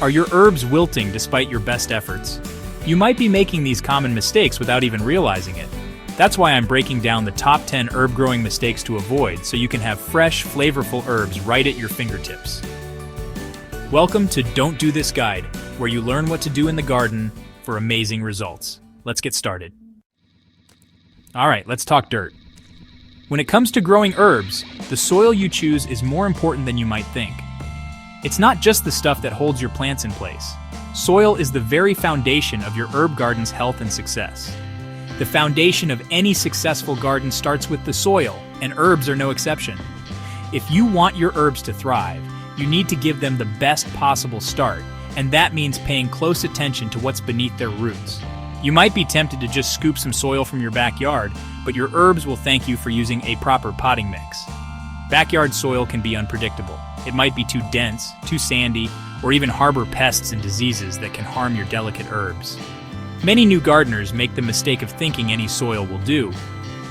Are your herbs wilting despite your best efforts? You might be making these common mistakes without even realizing it. That's why I'm breaking down the top 10 herb growing mistakes to avoid so you can have fresh, flavorful herbs right at your fingertips. Welcome to Don't Do This Guide, where you learn what to do in the garden for amazing results. Let's get started. Alright, let's talk dirt. When it comes to growing herbs, the soil you choose is more important than you might think. It's not just the stuff that holds your plants in place. Soil is the very foundation of your herb garden's health and success. The foundation of any successful garden starts with the soil, and herbs are no exception. If you want your herbs to thrive, you need to give them the best possible start, and that means paying close attention to what's beneath their roots. You might be tempted to just scoop some soil from your backyard, but your herbs will thank you for using a proper potting mix. Backyard soil can be unpredictable. It might be too dense, too sandy, or even harbor pests and diseases that can harm your delicate herbs. Many new gardeners make the mistake of thinking any soil will do,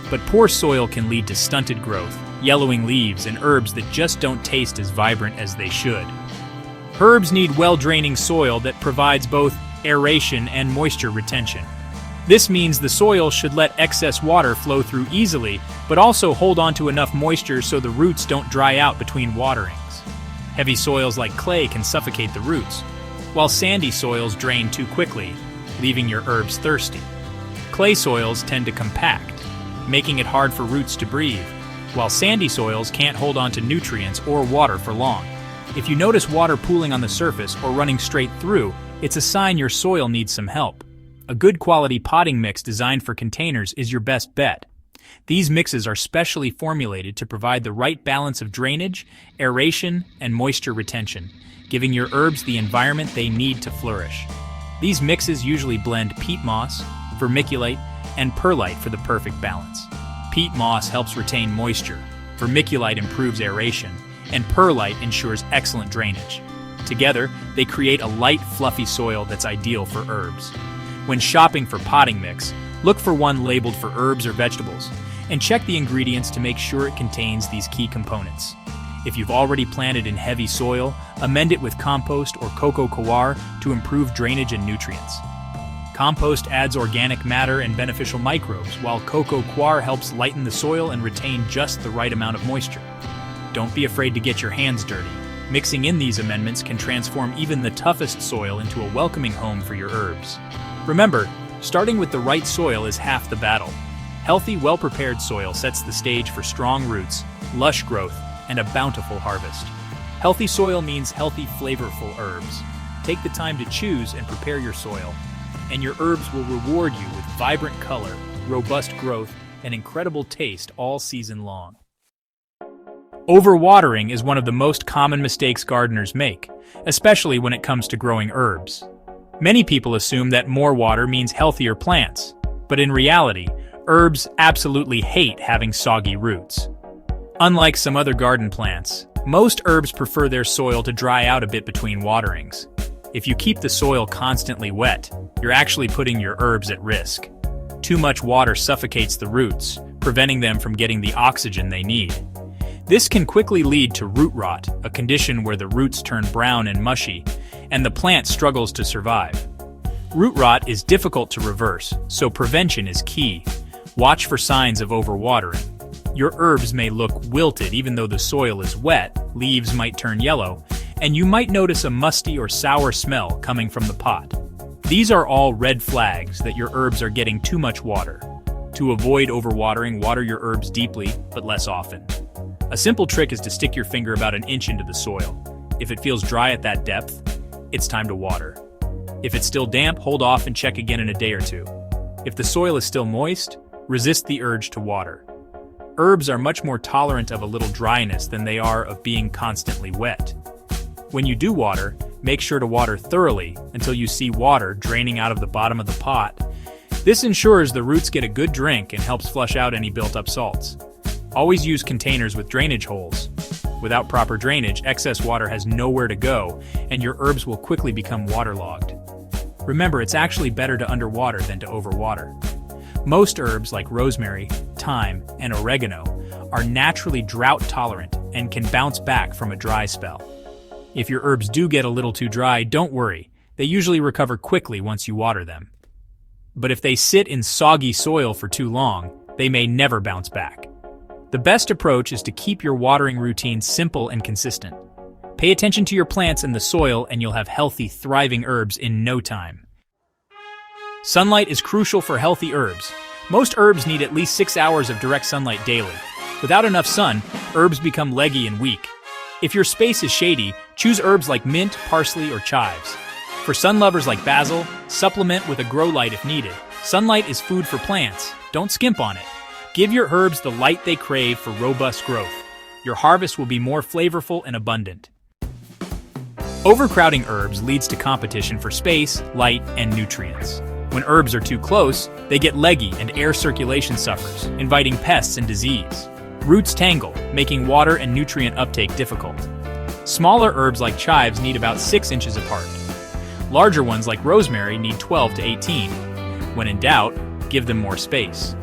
but poor soil can lead to stunted growth, yellowing leaves, and herbs that just don't taste as vibrant as they should. Herbs need well-draining soil that provides both aeration and moisture retention. This means the soil should let excess water flow through easily, but also hold on to enough moisture so the roots don't dry out between waterings. Heavy soils like clay can suffocate the roots, while sandy soils drain too quickly, leaving your herbs thirsty. Clay soils tend to compact, making it hard for roots to breathe, while sandy soils can't hold on to nutrients or water for long. If you notice water pooling on the surface or running straight through, it's a sign your soil needs some help. A good quality potting mix designed for containers is your best bet. These mixes are specially formulated to provide the right balance of drainage, aeration, and moisture retention, giving your herbs the environment they need to flourish. These mixes usually blend peat moss, vermiculite, and perlite for the perfect balance. Peat moss helps retain moisture, vermiculite improves aeration, and perlite ensures excellent drainage. Together, they create a light, fluffy soil that's ideal for herbs. When shopping for potting mix, look for one labeled for herbs or vegetables, and check the ingredients to make sure it contains these key components. If you've already planted in heavy soil, amend it with compost or coco coir to improve drainage and nutrients. Compost adds organic matter and beneficial microbes, while coco coir helps lighten the soil and retain just the right amount of moisture. Don't be afraid to get your hands dirty. Mixing in these amendments can transform even the toughest soil into a welcoming home for your herbs. Remember, starting with the right soil is half the battle. Healthy, well-prepared soil sets the stage for strong roots, lush growth, and a bountiful harvest. Healthy soil means healthy, flavorful herbs. Take the time to choose and prepare your soil, and your herbs will reward you with vibrant color, robust growth, and incredible taste all season long. Overwatering is one of the most common mistakes gardeners make, especially when it comes to growing herbs. Many people assume that more water means healthier plants, but in reality, herbs absolutely hate having soggy roots. Unlike some other garden plants, most herbs prefer their soil to dry out a bit between waterings. If you keep the soil constantly wet, you're actually putting your herbs at risk. Too much water suffocates the roots, preventing them from getting the oxygen they need. This can quickly lead to root rot, a condition where the roots turn brown and mushy, and the plant struggles to survive. Root rot is difficult to reverse, so prevention is key. Watch for signs of overwatering. Your herbs may look wilted even though the soil is wet, leaves might turn yellow, and you might notice a musty or sour smell coming from the pot. These are all red flags that your herbs are getting too much water. To avoid overwatering, water your herbs deeply, but less often. A simple trick is to stick your finger about an inch into the soil. If it feels dry at that depth, it's time to water. If it's still damp, hold off and check again in a day or two. If the soil is still moist, resist the urge to water. Herbs are much more tolerant of a little dryness than they are of being constantly wet. When you do water, make sure to water thoroughly until you see water draining out of the bottom of the pot. This ensures the roots get a good drink and helps flush out any built-up salts. Always use containers with drainage holes. Without proper drainage, excess water has nowhere to go, and your herbs will quickly become waterlogged. Remember, it's actually better to underwater than to overwater. Most herbs like rosemary, thyme, and oregano are naturally drought tolerant and can bounce back from a dry spell. If your herbs do get a little too dry, don't worry. They usually recover quickly once you water them. But if they sit in soggy soil for too long, they may never bounce back. The best approach is to keep your watering routine simple and consistent. Pay attention to your plants and the soil, and you'll have healthy, thriving herbs in no time. Sunlight is crucial for healthy herbs. Most herbs need at least 6 hours of direct sunlight daily. Without enough sun, herbs become leggy and weak. If your space is shady, choose herbs like mint, parsley, or chives. For sun lovers like basil, supplement with a grow light if needed. Sunlight is food for plants. Don't skimp on it. Give your herbs the light they crave for robust growth. Your harvest will be more flavorful and abundant. Overcrowding herbs leads to competition for space, light, and nutrients. When herbs are too close, they get leggy and air circulation suffers, inviting pests and disease. Roots tangle, making water and nutrient uptake difficult. Smaller herbs like chives need about 6 inches apart. Larger ones like rosemary need 12 to 18. When in doubt, give them more space.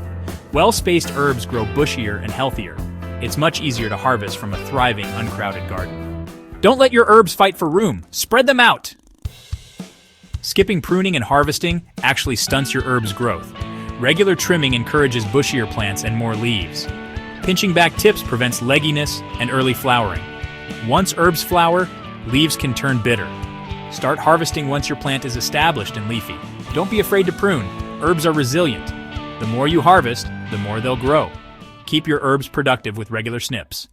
Well-spaced herbs grow bushier and healthier. It's much easier to harvest from a thriving, uncrowded garden. Don't let your herbs fight for room. Spread them out. Skipping pruning and harvesting actually stunts your herbs' growth. Regular trimming encourages bushier plants and more leaves. Pinching back tips prevents legginess and early flowering. Once herbs flower, leaves can turn bitter. Start harvesting once your plant is established and leafy. Don't be afraid to prune. Herbs are resilient. The more you harvest, the more they'll grow. Keep your herbs productive with regular snips.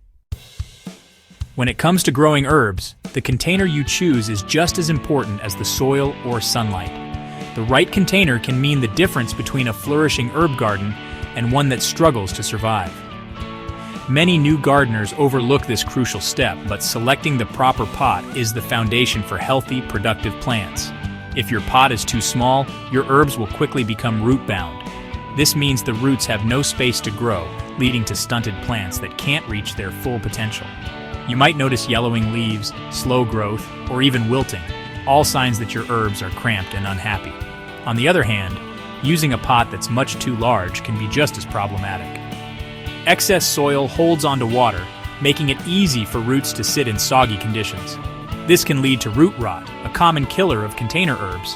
When it comes to growing herbs, the container you choose is just as important as the soil or sunlight. The right container can mean the difference between a flourishing herb garden and one that struggles to survive. Many new gardeners overlook this crucial step, but selecting the proper pot is the foundation for healthy, productive plants. If your pot is too small, your herbs will quickly become root-bound. This means the roots have no space to grow, leading to stunted plants that can't reach their full potential. You might notice yellowing leaves, slow growth, or even wilting, all signs that your herbs are cramped and unhappy. On the other hand, using a pot that's much too large can be just as problematic. Excess soil holds onto water, making it easy for roots to sit in soggy conditions. This can lead to root rot, a common killer of container herbs.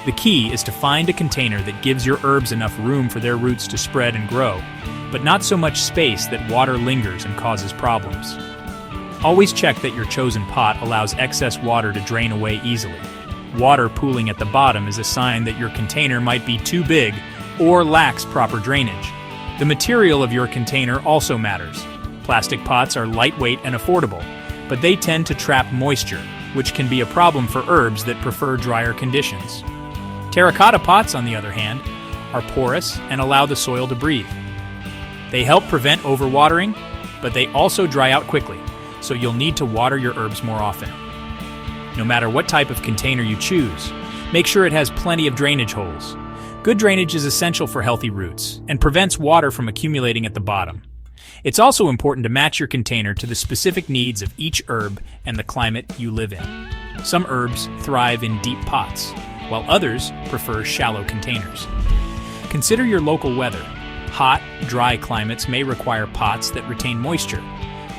The key is to find a container that gives your herbs enough room for their roots to spread and grow, but not so much space that water lingers and causes problems. Always check that your chosen pot allows excess water to drain away easily. Water pooling at the bottom is a sign that your container might be too big or lacks proper drainage. The material of your container also matters. Plastic pots are lightweight and affordable, but they tend to trap moisture, which can be a problem for herbs that prefer drier conditions. Terracotta pots, on the other hand, are porous and allow the soil to breathe. They help prevent overwatering, but they also dry out quickly, so you'll need to water your herbs more often. No matter what type of container you choose, make sure it has plenty of drainage holes. Good drainage is essential for healthy roots and prevents water from accumulating at the bottom. It's also important to match your container to the specific needs of each herb and the climate you live in. Some herbs thrive in deep pots, while others prefer shallow containers. Consider your local weather. Hot, dry climates may require pots that retain moisture,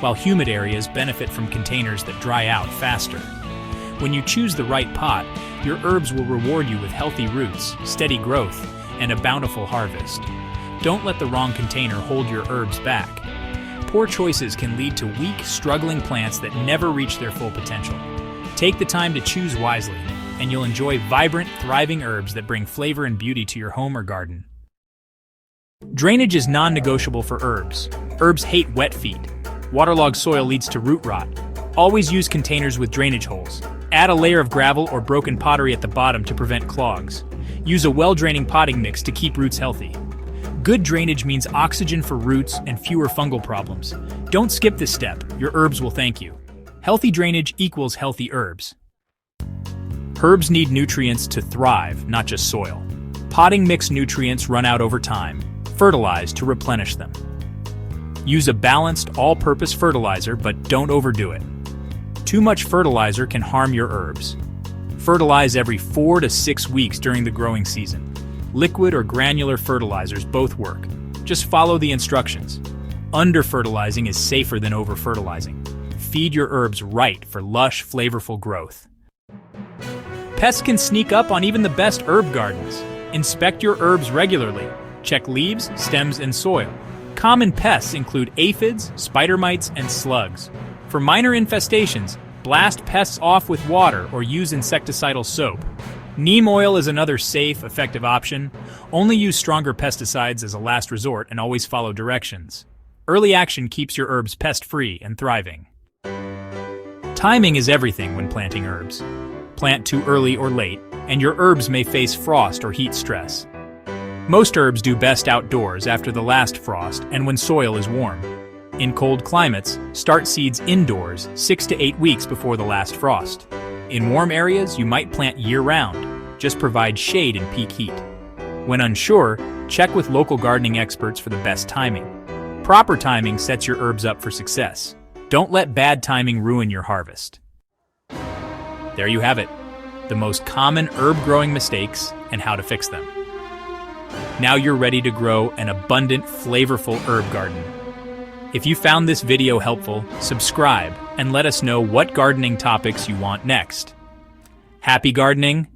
while humid areas benefit from containers that dry out faster. When you choose the right pot, your herbs will reward you with healthy roots, steady growth, and a bountiful harvest. Don't let the wrong container hold your herbs back. Poor choices can lead to weak, struggling plants that never reach their full potential. Take the time to choose wisely, and you'll enjoy vibrant, thriving herbs that bring flavor and beauty to your home or garden. Drainage is non-negotiable for herbs. Herbs hate wet feet. Waterlogged soil leads to root rot. Always use containers with drainage holes. Add a layer of gravel or broken pottery at the bottom to prevent clogs. Use a well-draining potting mix to keep roots healthy. Good drainage means oxygen for roots and fewer fungal problems. Don't skip this step. Your herbs will thank you. Healthy drainage equals healthy herbs. Herbs need nutrients to thrive, not just soil. Potting mix nutrients run out over time. Fertilize to replenish them. Use a balanced, all-purpose fertilizer, but don't overdo it. Too much fertilizer can harm your herbs. Fertilize every 4 to 6 weeks during the growing season. Liquid or granular fertilizers both work. Just follow the instructions. Under-fertilizing is safer than over-fertilizing. feed your herbs right for lush, flavorful growth. Pests can sneak up on even the best herb gardens. Inspect your herbs regularly. Check leaves, stems, and soil. Common pests include aphids, spider mites, and slugs. For minor infestations, blast pests off with water or use insecticidal soap. Neem oil is another safe, effective option. Only use stronger pesticides as a last resort and always follow directions. Early action keeps your herbs pest-free and thriving. Timing is everything when planting herbs. Plant too early or late, and your herbs may face frost or heat stress. Most herbs do best outdoors after the last frost and when soil is warm. In cold climates, start seeds indoors 6 to 8 weeks before the last frost. In warm areas, you might plant year-round. Just provide shade in peak heat. When unsure, check with local gardening experts for the best timing. Proper timing sets your herbs up for success. Don't let bad timing ruin your harvest. There you have it, the most common herb-growing mistakes and how to fix them. Now you're ready to grow an abundant, flavorful herb garden. If you found this video helpful, subscribe and let us know what gardening topics you want next. Happy gardening,